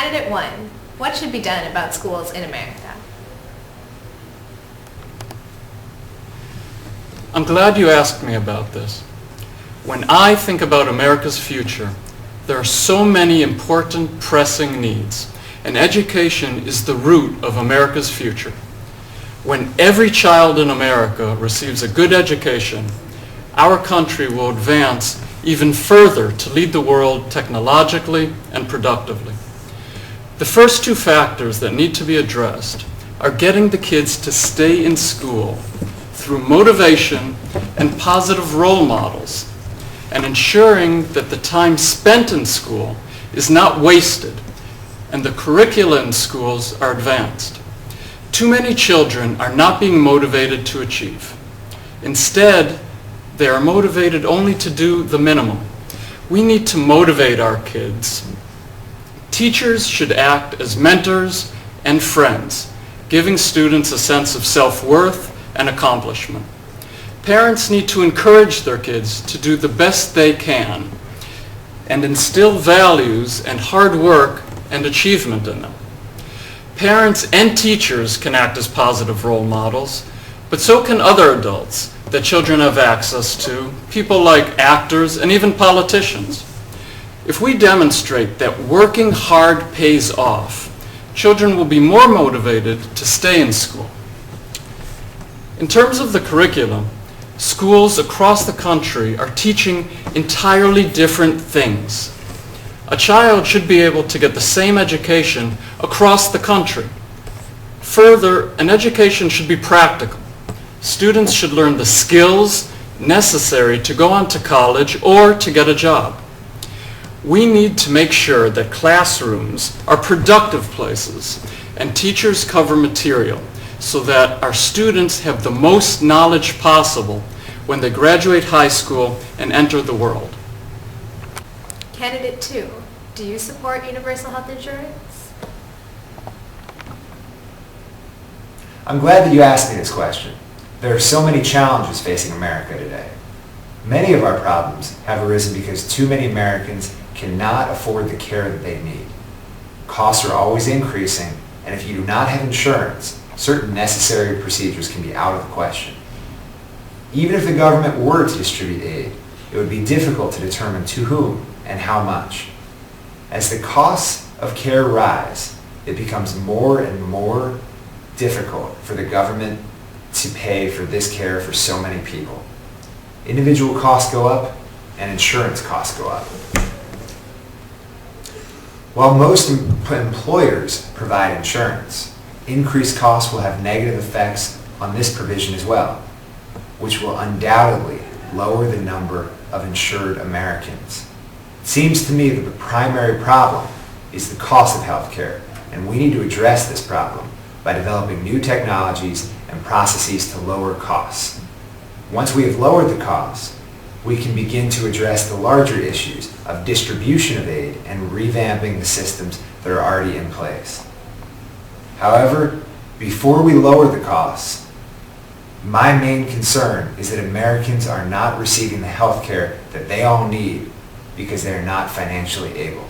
Candidate 1, what should be done about schools in America? I'm glad you asked me about this. When I think about America's future, there are so many important, pressing needs, and education is the root of America's future. When every child in America receives a good education, our country will advance even further to lead the world technologically and productively. The first two factors that need to be addressed are getting the kids to stay in school through motivation and positive role models, and ensuring that the time spent in school is not wasted and the curricula in schools are advanced. Too many children are not being motivated to achieve. Instead, they are motivated only to do the minimum. We need to motivate our kids. Teachers should act as mentors and friends, giving students a sense of self-worth and accomplishment. Parents need to encourage their kids to do the best they can and instill values and hard work and achievement in them. Parents and teachers can act as positive role models, but so can other adults that children have access to, people like actors and even politicians. If we demonstrate that working hard pays off, children will be more motivated to stay in school. In terms of the curriculum, schools across the country are teaching entirely different things. A child should be able to get the same education across the country. Further, an education should be practical. Students should learn the skills necessary to go on to college or to get a job. We need to make sure that classrooms are productive places and teachers cover material so that our students have the most knowledge possible when they graduate high school and enter the world. Candidate 2, do you support universal health insurance? I'm glad that you asked me this question. There are so many challenges facing America today. Many of our problems have arisen because too many Americans cannot afford the care that they need. Costs are always increasing, and if you do not have insurance, certain necessary procedures can be out of the question. Even if the government were to distribute aid, it would be difficult to determine to whom and how much. As the costs of care rise, it becomes more and more difficult for the government to pay for this care for so many people. Individual costs go up and insurance costs go up. While most employers provide insurance, increased costs will have negative effects on this provision as well, which will undoubtedly lower the number of insured Americans. It seems to me that the primary problem is the cost of health care, and we need to address this problem by developing new technologies and processes to lower costs. Once we have lowered the costs, we can begin to address the larger issues of distribution of aid and revamping the systems that are already in place. However, before we lower the costs, my main concern is that Americans are not receiving the health care that they all need because they are not financially able.